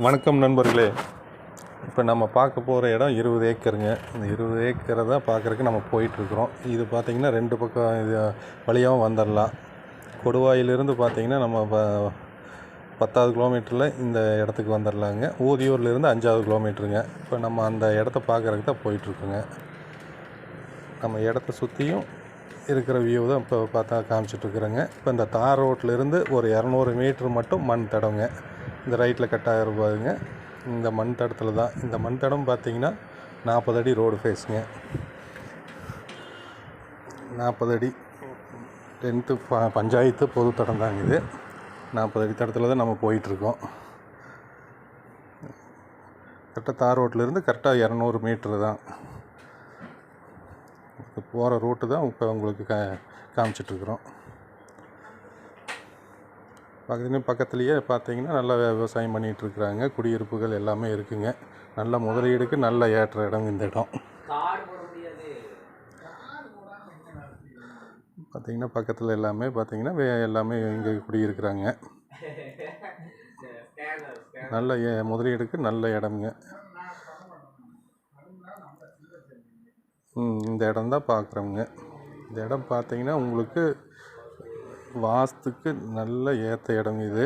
வணக்கம் நண்பர்களே. இப்போ நம்ம பார்க்க போகிற இடம் 20 ஏக்கருங்க. இந்த 20 ஏக்கரை தான் பார்க்குறதுக்கு நம்ம போயிட்டுருக்குறோம். இது பார்த்திங்கன்னா 2 பக்கம் இது வழியாகவும் வந்துடலாம். கொடுவாயிலிருந்து பார்த்திங்கன்னா நம்ம 10வது கிலோமீட்டரில் இந்த இடத்துக்கு வந்துடலாங்க. ஊதியூர்லேருந்து 5வது கிலோமீட்டருங்க. இப்போ நம்ம அந்த இடத்த பார்க்குறதுக்கு தான் போயிட்டுருக்குங்க. நம்ம இடத்த சுற்றியும் இருக்கிற வியூ தான் இப்போ பார்த்தா காமிச்சிட்ருக்குறேங்க. இப்போ இந்த தார் ரோட்லேருந்து ஒரு 200 மீட்ரு மட்டும் மண் தடங்க. இந்த ரைட்டில் கட்டாக இருப்பாருங்க. இந்த மண் தடத்தில் தான். இந்த மண் தடம் பார்த்திங்கன்னா 40 அடி ரோடு ஃபேஸுங்க. 40 அடி 10th பஞ்சாயத்து பொது தடம் தாங்க இது. 40 அடி தடத்தில் தான் நம்ம போயிட்டுருக்கோம். கரெக்டாக தார் ரோட்லேருந்து கரெக்டாக 200 மீட்ரு தான். போகிற ரூட்டு தான் இப்போ உங்களுக்கு காமிச்சிட்ருக்குறோம். பக்கத்துலேயே பார்த்தீங்கன்னா நல்லா விவசாயம் பண்ணிகிட்ருக்குறாங்க. குடியிருப்புகள் எல்லாமே இருக்குங்க. நல்ல முதலீடுக்கு நல்ல ஏற்ற இடம் இந்த இடம். பார்த்திங்கன்னா பக்கத்தில் எல்லாமே பார்த்திங்கன்னா எல்லாமே இங்கே குடியிருக்கிறாங்க. நல்ல முதலீடுக்கு நல்ல இடம்ங்க. இந்த இடம் தான் பார்க்குறோங்க. இந்த இடம் பார்த்திங்கன்னா உங்களுக்கு வாஸ்துக்கு நல்ல ஏற்ற இடம் இது.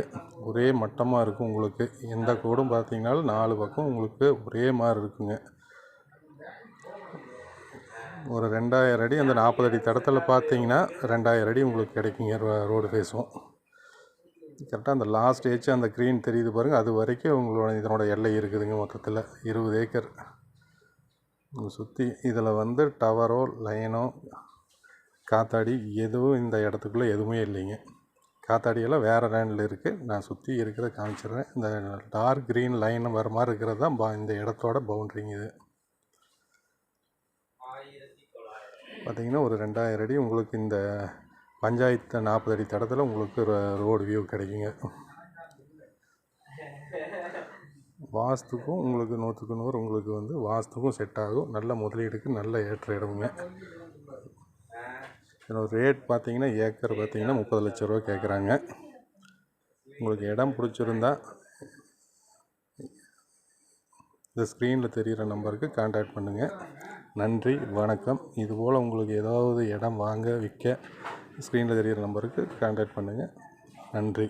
ஒரே மட்டமாக இருக்கும். உங்களுக்கு எந்த கோடும் பார்த்திங்கனாலும் 4 பக்கம் உங்களுக்கு ஒரே மாதிரி இருக்குங்க. ஒரு 2000 அடி அந்த 40 அடி தடத்தில் பார்த்தீங்கன்னா 2000 அடி உங்களுக்கு கிடைக்குங்க. ரோடு ஃபேஸும் கரெக்டாக அந்த லாஸ்ட் ஏஜ் அந்த க்ரீன் தெரியுது பாருங்கள், அது வரைக்கும் உங்களோட இதனோட எல்லை இருக்குதுங்க. மொத்தத்தில் 20 ஏக்கர் சுற்றி. இதில் டவரோ லைனோ காத்தாடி எதுவும் இந்த இடத்துக்குள்ளே எதுவுமே இல்லைங்க. காத்தாடியெல்லாம் வேறு லேண்டில் இருக்குது. நான் சுற்றி இருக்கிறத காமிச்சிடுறேன். இந்த டார்க் க்ரீன் லைன் வர மாதிரி இருக்கிறது தான் இந்த இடத்தோட பவுண்ட்ரிங்க. இது பார்த்திங்கன்னா ஒரு 2000 அடி உங்களுக்கு இந்த பஞ்சாயத்து 40 அடி தடத்தில் உங்களுக்கு ரோடு வியூ கிடைக்குங்க. வாஸ்துக்கும் உங்களுக்கு 100க்கு 100 உங்களுக்கு வாஸ்துக்கும் செட் ஆகும். நல்ல முதலீடுக்கு நல்ல ஏற்ற இடமுங்க. இதோட ரேட் பார்த்திங்கன்னா ஏக்கர் பார்த்திங்கன்னா 30 லட்ச ரூபா கேட்குறாங்க. உங்களுக்கு இடம் பிடிச்சிருந்தா இந்த ஸ்க்ரீனில் தெரிகிற நம்பருக்கு கான்டாக்ட் பண்ணுங்கள். நன்றி, வணக்கம். இதுபோல் உங்களுக்கு ஏதாவது இடம் வாங்க விற்க ஸ்க்ரீனில் தெரிகிற நம்பருக்கு கான்டாக்ட் பண்ணுங்கள். நன்றி.